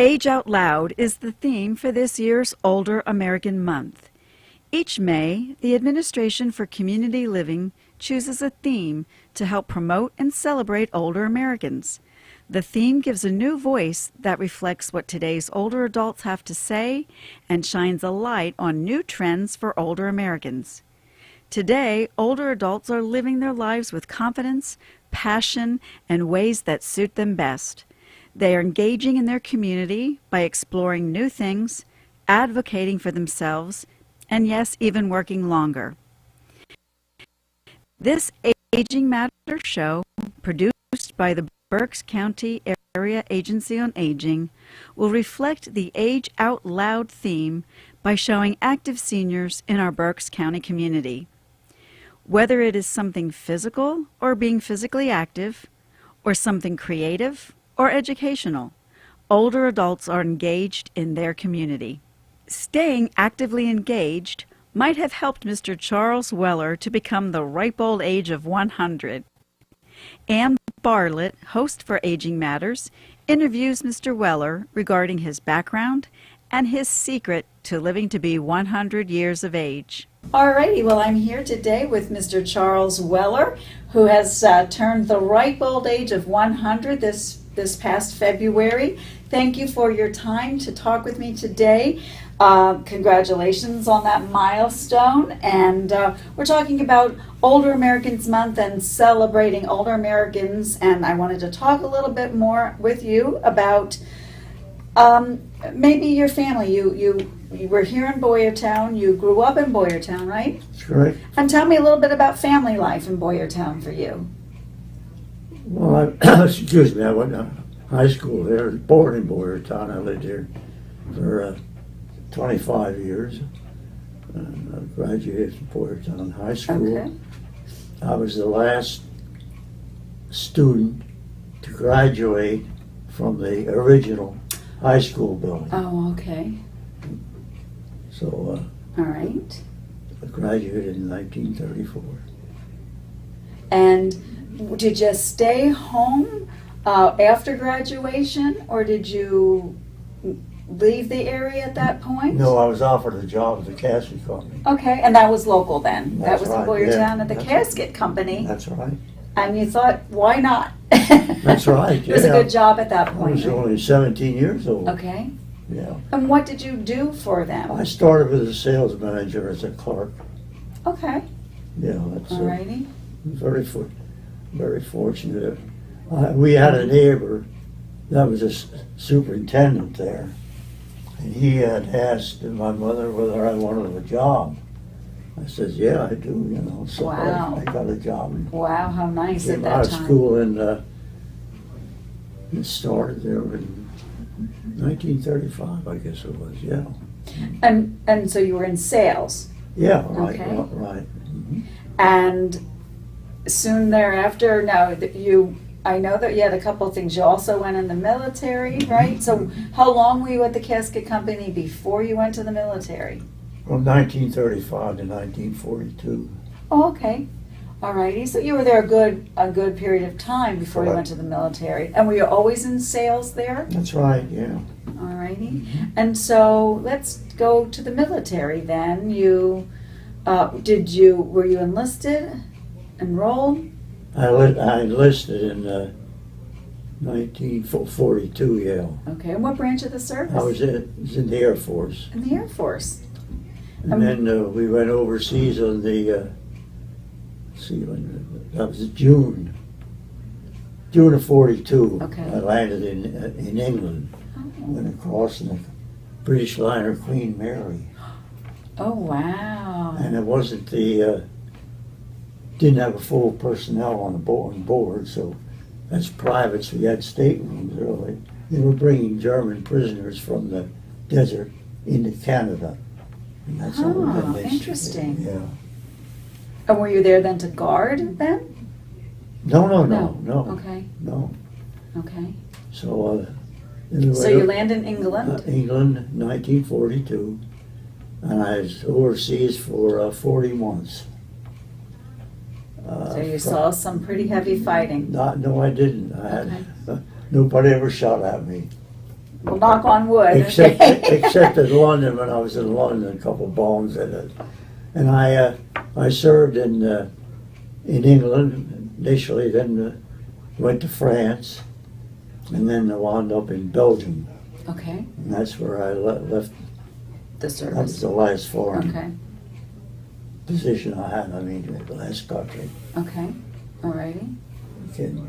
Age Out Loud is the theme for this year's Older American Month. Each May, the Administration for Community Living chooses a theme to help promote and celebrate older Americans. The theme gives a new voice that reflects what today's older adults have to say and shines a light on new trends for older Americans. Today, older adults are living their lives with confidence, passion, and ways that suit them best. They are engaging in their community by exploring new things, advocating for themselves, and yes, even working longer. This Aging Matters show, produced by the Berks County Area Agency on Aging, will reflect the Age Out Loud theme by showing active seniors in our Berks County community. Whether it is something physical or being physically active, or something creative or educational, older adults are engaged in their community. Staying actively engaged might have helped Mr. Charles Weller to become the ripe old age of 100. Ann Barlet, host for Aging Matters, interviews Mr. Weller regarding his background and his secret to living to be 100 years of age. Alrighty, well, I'm here today with Mr. Charles Weller, who has turned the ripe old age of 100 this past February. Thank you for your time to talk with me today. Congratulations on that milestone. And we're talking about Older Americans Month and celebrating older Americans. And I wanted to talk a little bit more with you about maybe your family. You were here in Boyertown. You grew up in Boyertown, right? That's correct. And tell me a little bit about family life in Boyertown for you. Well, excuse me, I went to high school there, born in Boyertown. I lived here for 25 years. I graduated from Boyertown High School. Okay. I was the last student to graduate from the original high school building. Oh, okay. So All right. I graduated in 1934. And did you stay home after graduation, or did you leave the area at that point? No, I was offered a job at the casket company. Okay, and that was local then? That That's was right, in Boyertown yeah, at the that's casket company? That's right. And you thought, why not? That's right, It was a yeah. good job at that I point, was right? only 17 years old. Okay. Yeah. And what did you do for them? I started as a sales manager as a clerk. Okay. Yeah, that's Alrighty. very fortunate. We had a neighbor that was a superintendent there, and he had asked my mother whether I wanted a job. I said, "Yeah, I do." You know, so Wow. I got a job. Wow, how nice at Came that out of time. school and started there in 1935, I guess it was. Yeah. And so you were in sales. Yeah. Right. Okay. Right. Mhm. And soon thereafter, I know that you had a couple of things. You also went in the military, right? So how long were you at the casket company before you went to the military? From 1935 to 1942. Oh, okay. Alrighty. So you were there a good period of time before you Correct. went to the military. And were you always in sales there? That's right, yeah. Alrighty. And so let's go to the military then. Were you enlisted? Enrolled? I enlisted in 1942, yeah. Okay. And what branch of the service? I was in the Air Force. In the Air Force. And then we went overseas on the, that was June of 42. Okay. I landed in England. Went across in the British liner Queen Mary. Oh, wow. And it wasn't didn't have a full personnel on board, so as privates we had staterooms early. They were bringing German prisoners from the desert into Canada. And that's how we got this. Interesting. Yeah. And were you there then to guard then? No. Okay. No. Okay. So So you land in England? England, 1942, and I was overseas for 40 months. So you saw some pretty heavy fighting. No, I didn't. I had nobody ever shot at me. Well, knock on wood. Except, Okay. except in London, when I was in London, a couple bones in it. And I served in England initially, then went to France, and then I wound up in Belgium. Okay. And that's where I left. The That was service. the last foreign Okay. position I had. I mean, the last country. Okay. Alrighty. Came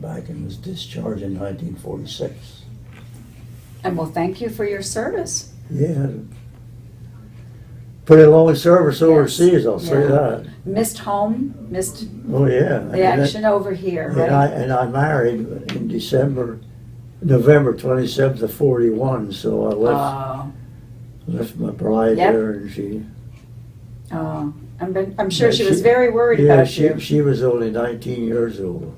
back and was discharged in 1946. And well, thank you for your service. Yeah. Pretty long service Yes. overseas, I'll say Yeah. that. Missed home, missed Oh, yeah. the action over here, right? And I married in November 27th of 41, so I left my bride Yep. there, and she. I'm sure Yeah, she was very worried about you. She was only 19 years old.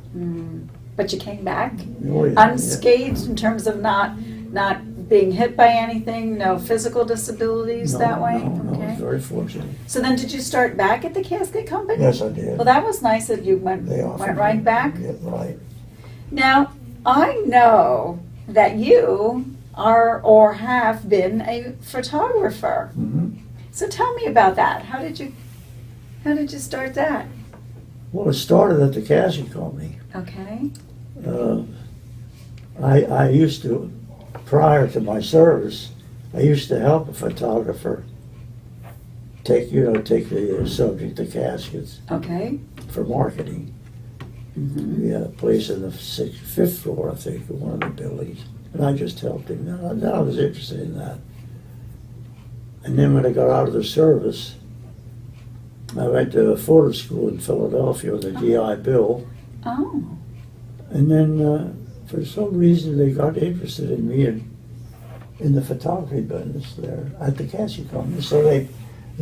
But you came back Oh, yeah, unscathed in terms of not being hit by anything, no physical disabilities No, that way? No, I Okay. was very fortunate. So then did you start back at the casket company? Yes, I did. Well, that was nice that you went They offered right me- back. Yeah, right. Now, I know that you are or have been a photographer. hmm So tell me about that. How did you start that? Well, it started at the casket company. Okay. I used to, prior to my service, I used to help a photographer take the subject to caskets Okay. for marketing. We had a place in the fifth floor, I think, of one of the buildings, and I just helped him. And I was interested in that. And then when I got out of the service, I went to a photo school in Philadelphia with a GI Bill. Oh. And then, for some reason, they got interested in me in the photography business there at the casket company. So they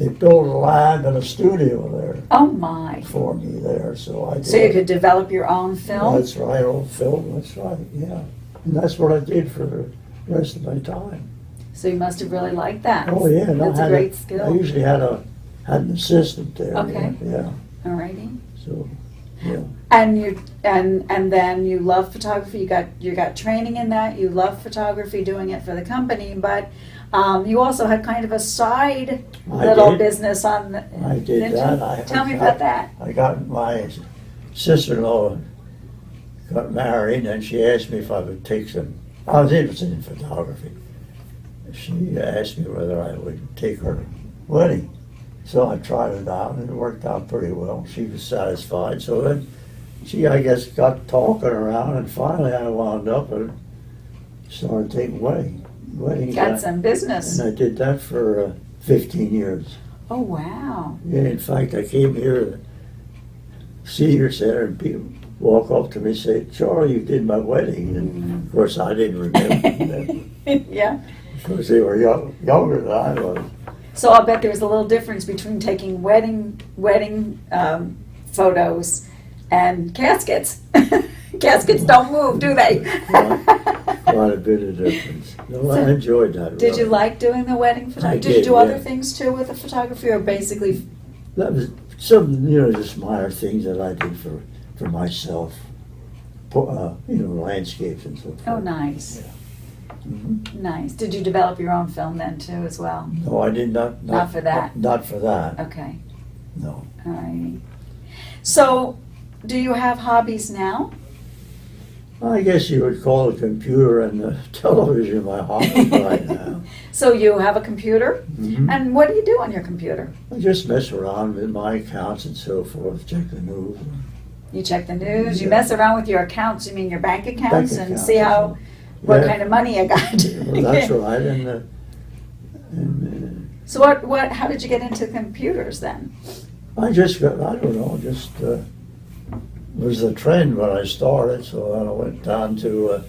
built a lab and a studio there Oh my. for me there. So I did. So you could develop your own film? That's right, old film. That's right. Yeah, and that's what I did for the rest of my time. So you must have really liked that. Oh yeah, and That's I a had great I skill. usually had an assistant there. Okay. Yeah. Alrighty. So, yeah. And you and then you love photography. You got training in that. You love photography, doing it for the company, but you also had kind of a side I little did. business on. I did didn't you? that. Tell me about that. I got my sister-in-law got married, and she asked me if I would take some. I was interested in photography. She asked me whether I would take her wedding. So I tried it out, and it worked out pretty well. She was satisfied. So then she, I guess, got talking around, and finally I wound up and started taking weddings. Got some business. And I did that for 15 years. Oh wow. Yeah, in fact, I came here to the Senior Center, and people walk up to me and say, "Charlie, you did my wedding." And of course, I didn't remember them. Yeah. Of course, they were younger than I was. So I'll bet there's a little difference between taking wedding photos and caskets. Caskets don't move, do they? Quite a bit of difference. No, I enjoyed that. Did you really. like doing the wedding photography? I Did you did, do other yeah. things too with the photography, or basically? That was some, just minor things that I did for myself. Landscapes and so forth. Oh, nice. Yeah. Mhm. Nice. Did you develop your own film then too, as well? No, I did not. Not for that. Not for that. Okay. No. All righty. So, do you have hobbies now? I guess you would call the computer and the television my hobby right now. So you have a computer, Mhm. and what do you do on your computer? I just mess around with my accounts and so forth, check the news. You check the news. You Yeah. mess around with your accounts. You mean your bank accounts, and accounts, see how what yeah. kind of money you got. Well, that's right. So what? How did you get into computers then? I just got, I don't know, was the trend when I started, so then I went down to,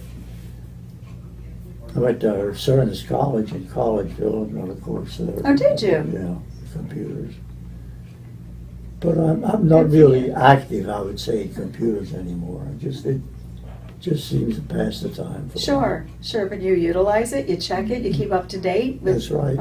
Cernus College in Collegeville and got a course there. Oh, did you? Yeah, computers. But I'm not really active, I would say, in computers anymore. I just did just seems to pass the time for me. Sure, but you utilize it, you check it, you keep up to date with... That's right.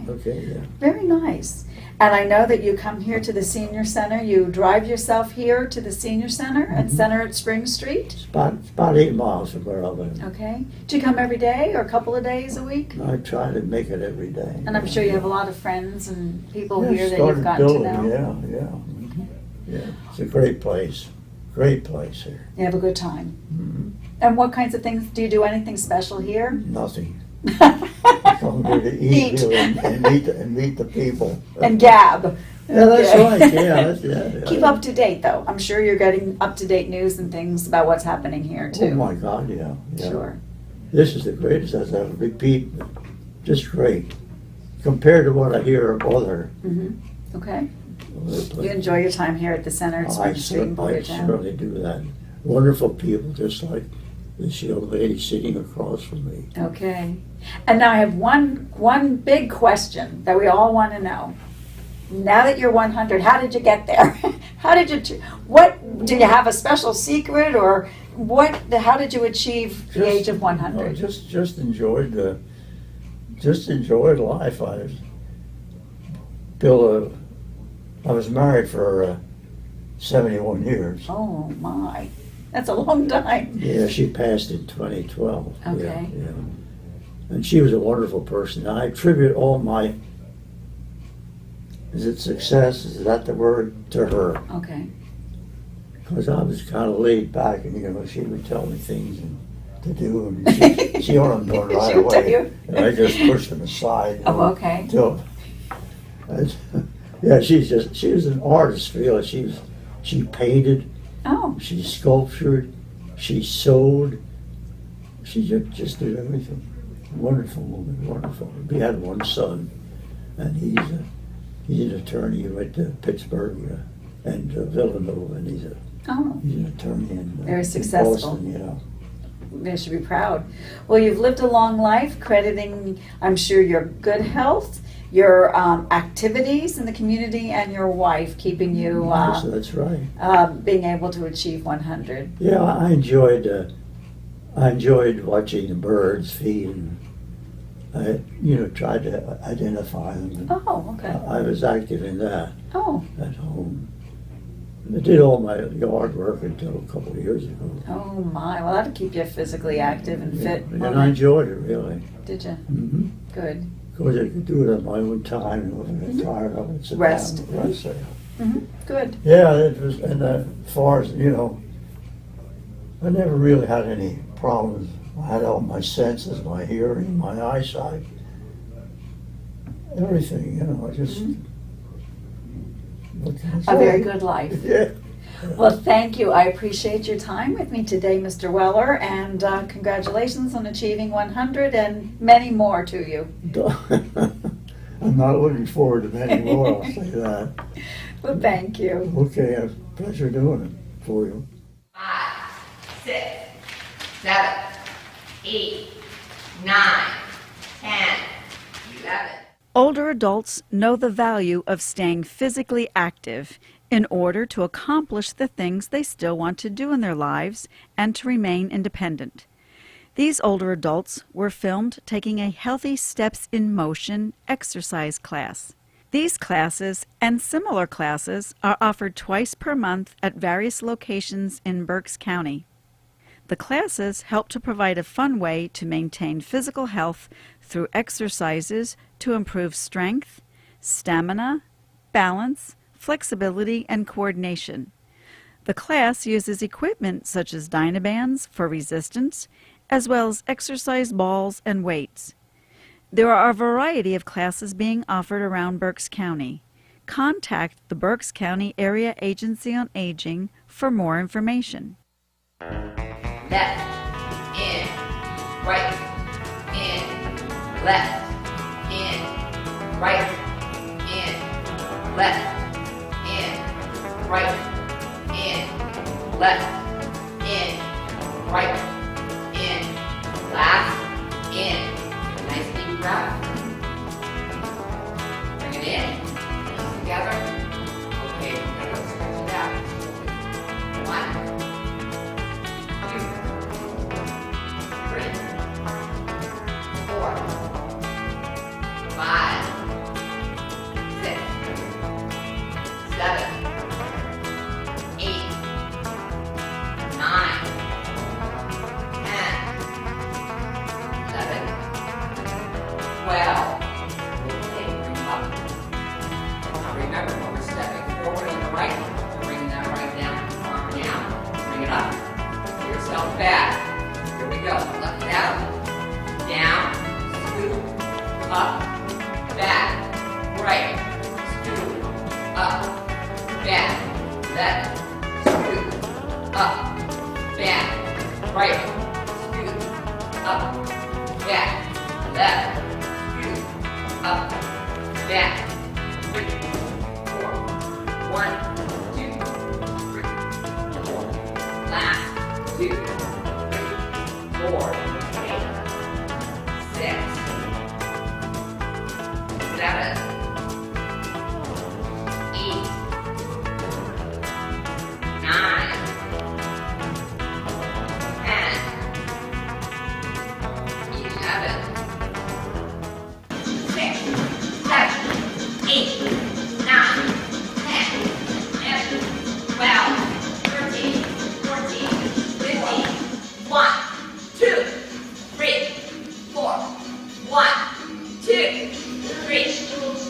Okay, yeah. very nice. And I know that you come here to the senior center, you drive yourself here to the senior center at Center at Spring Street? It's about 8 miles from where I live. Okay. Do you come every day or a couple of days a week? I try to make it every day. And I'm sure you have a lot of friends and people Yeah, here that you've gotten to know. Yeah. Mhm. Yeah, it's a great place. Great place here. You have a good time. Mhm. And what kinds of things, do you do anything special here? Nothing. Come here to eat Eat. here and meet the people. And gab. Yeah, that's Okay. right. Yeah. Keep up to date though. I'm sure you're getting up to date news and things about what's happening here too. Oh my God, yeah. Sure. This is the greatest, as I repeat, just great. Compared to what I hear of other Okay. places. You enjoy your time here at the Center at Spring Street in I Boyertown. certainly do that. Wonderful people, just like this young lady sitting across from me. Okay. And now I have one big question that we all want to know. Now that you're 100, how did you get there? How did you, what, did you have a special secret or what, how did you achieve the age of 100? Just enjoyed life. I was married for 71 years. Oh my, that's a long time. Yeah, she passed in 2012. Okay. Yeah. And she was a wonderful person. I attribute all my, is it success, is that the word, to her. Okay. Because I was kind of laid back and, she would tell me things to do and she wanted them done right She would tell away. you? And I just pushed them aside. Oh, okay. Yeah, she was an artist, really. She painted, Oh, she sculptured, she sewed, she just did everything. Wonderful woman, wonderful. We had one son, and he's an attorney. He went to Pittsburgh and Villanova, and he's an attorney in Very successful. In Boston, they should be proud. Well, you've lived a long life, crediting, I'm sure, your good health, your activities in the community, and your wife keeping you Yes, that's right. being able to achieve 100. Yeah, I enjoyed watching the birds feed, and I, tried to identify them. And Oh, okay. I was active in that Oh, at home. I did all my yard work until a couple of years ago. oh my. Well, that'll keep you physically active and fit. And I enjoyed it, really. Did you? Mm-hmm. Good. Because I could do it at my own time, and when I get tired of it, sit Rest. down and rest there. Good. Yeah, it was, and as far as, I never really had any problems. I had all my senses, my hearing, my eyesight, everything, I just... what can I A say? very good life. Yeah. Well, thank you. I appreciate your time with me today, Mr. Weller, and congratulations on achieving 100 and many more to you. I'm not looking forward to many more, I'll say that. Well, thank you. Okay, it was a pleasure doing it for you. 5, 6, 7, 8, 9, 10, 11. Older adults know the value of staying physically active in order to accomplish the things they still want to do in their lives and to remain independent. These older adults were filmed taking a Healthy Steps in Motion exercise class. These classes and similar classes are offered twice per month at various locations in Berks County. The classes help to provide a fun way to maintain physical health through exercises to improve strength, stamina, balance, flexibility, and coordination. The class uses equipment such as Dynabands for resistance, as well as exercise balls and weights. There are a variety of classes being offered around Berks County. Contact the Berks County Area Agency on Aging for more information. Left, in, right, in, left, in, right, in, left, in, right, in, left, in, right, in, last, in. Nice deep breath. Bring it in, together. Okay, we're gonna stretch it out. 1, 2, left, scoot, up, back, right, scoot, up, back, left, scoot, up, back, 3, 4, 1, 2, 3, 4, last, 2, 3, 4, 8, 6, 7, 8, 9, 10, 11, 6, 7, 8, 9, 10, 11, 12, 13, 14, 15, 1, 2, 3, 4, 1, 2, 3,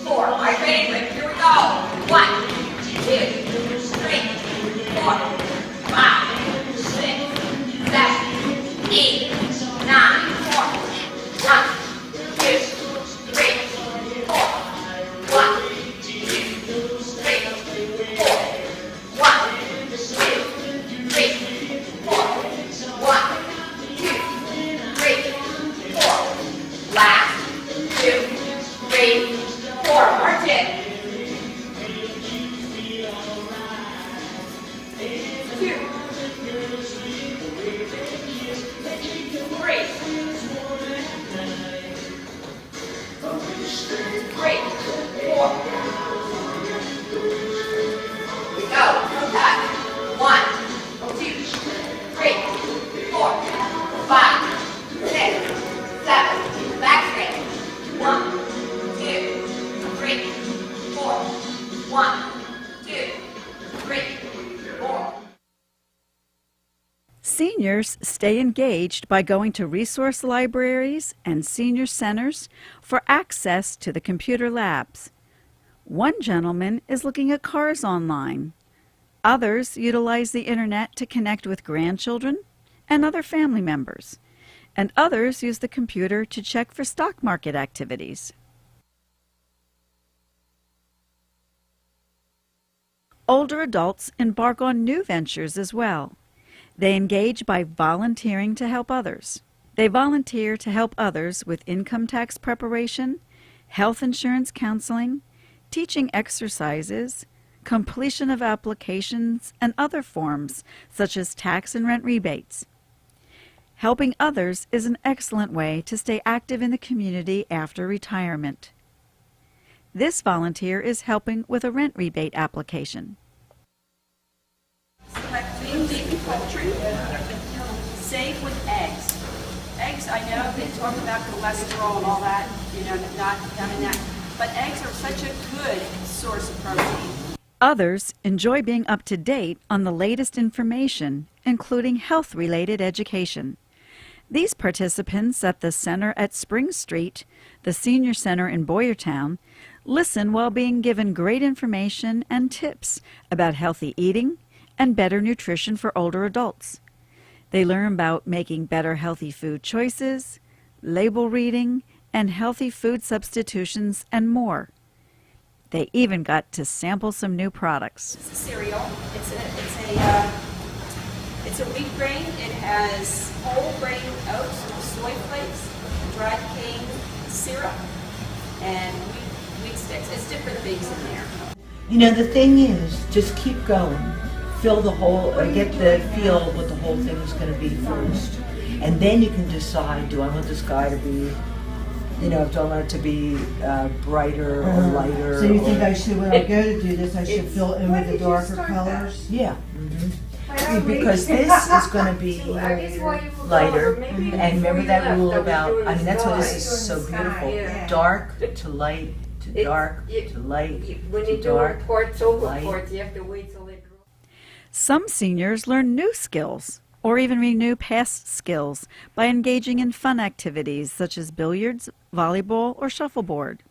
4. My favorite. Here we go. 1, 2, 3, 4, 5, 6, 7, 8, 9, 4. 1, 2, 3, 4. 1, 2, 3, 4. 1, 2, 3, 4. 1, 2, 3, 4. Last, 2, 3, 4. March it. 2, 3, 4. We go. No touch. 1, 2, 3, 4, 5, 6, 7. Back straight. 1, 2, 3, 4. 1, 2, 3, 4. Seniors stay engaged by going to resource libraries and senior centers for access to the computer labs. One gentleman is looking at cars online. Others utilize the internet to connect with grandchildren and other family members. And others use the computer to check for stock market activities. Older adults embark on new ventures as well. They engage by volunteering to help others. They volunteer to help others with income tax preparation, health insurance counseling, teaching exercises, completion of applications, and other forms such as tax and rent rebates. Helping others is an excellent way to stay active in the community after retirement. This volunteer is helping with a rent rebate application. Select clean beef and poultry, safe with eggs. Eggs, I know they talk about cholesterol and all that, not in that, but eggs are such a good source of protein. Others enjoy being up to date on the latest information, including health-related education. These participants at the Center at Spring Street, the Senior Center in Boyertown, listen while being given great information and tips about healthy eating and better nutrition for older adults. They learn about making better healthy food choices, label reading, and healthy food substitutions, and more. They even got to sample some new products. It's a cereal. It's a wheat grain. It has whole grain oats, soy flakes, dried cane syrup, and wheat sticks. It's different things in there. The thing is, just keep going. Fill the whole, or get the feel of what the whole thing is going to be first. And then you can decide, do I want this guy to be, do I want it to be brighter or lighter? So you think I should, when I go to do this, I should fill in with the darker colors? Yeah. Because this is going to be lighter. And remember that rule about, that's why this is so beautiful. Dark to light to dark to light to dark. Reports, you have to wait till they grow. Some seniors learn new skills or even renew past skills by engaging in fun activities such as billiards, volleyball, or shuffleboard.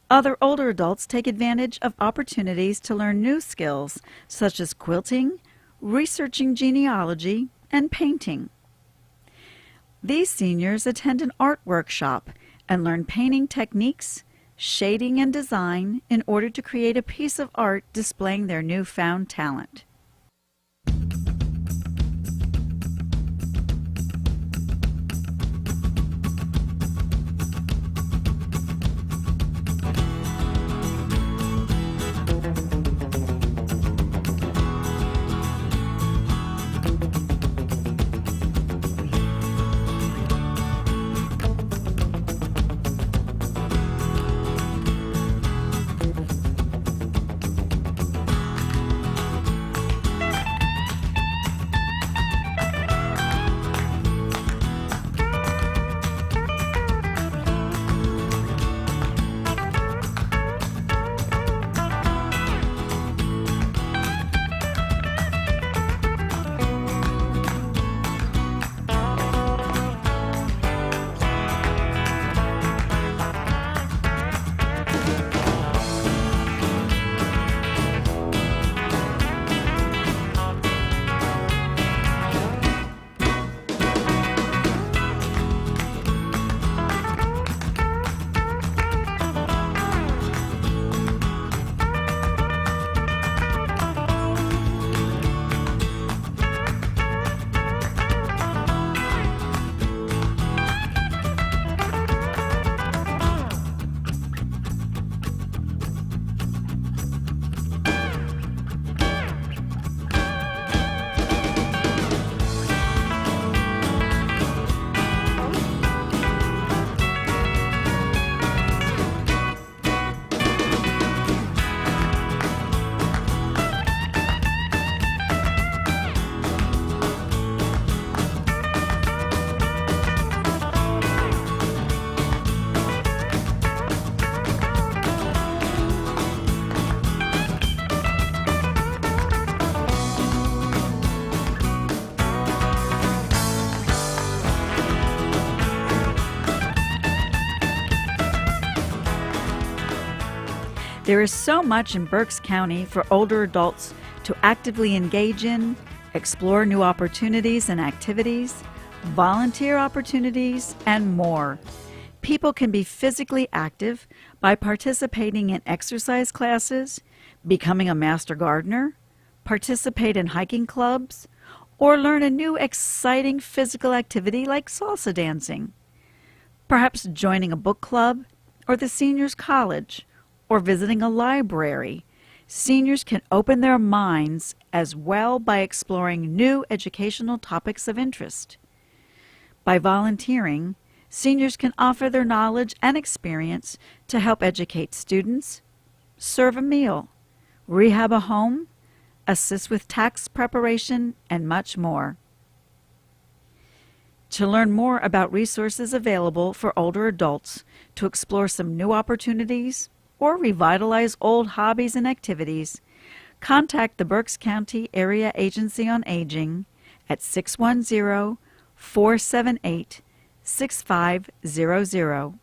Other older adults take advantage of opportunities to learn new skills such as quilting, researching genealogy, and painting. These seniors attend an art workshop and learn painting techniques, shading, and design in order to create a piece of art displaying their newfound talent. There is so much in Berks County for older adults to actively engage in, explore new opportunities and activities, volunteer opportunities, and more. People can be physically active by participating in exercise classes, becoming a master gardener, participate in hiking clubs, or learn a new exciting physical activity like salsa dancing. Perhaps joining a book club or the seniors' college, or visiting a library. Seniors can open their minds as well by exploring new educational topics of interest. By volunteering, seniors can offer their knowledge and experience to help educate students, serve a meal, rehab a home, assist with tax preparation, and much more. To learn more about resources available for older adults to explore some new opportunities or revitalize old hobbies and activities, contact the Berks County Area Agency on Aging at 610-478-6500.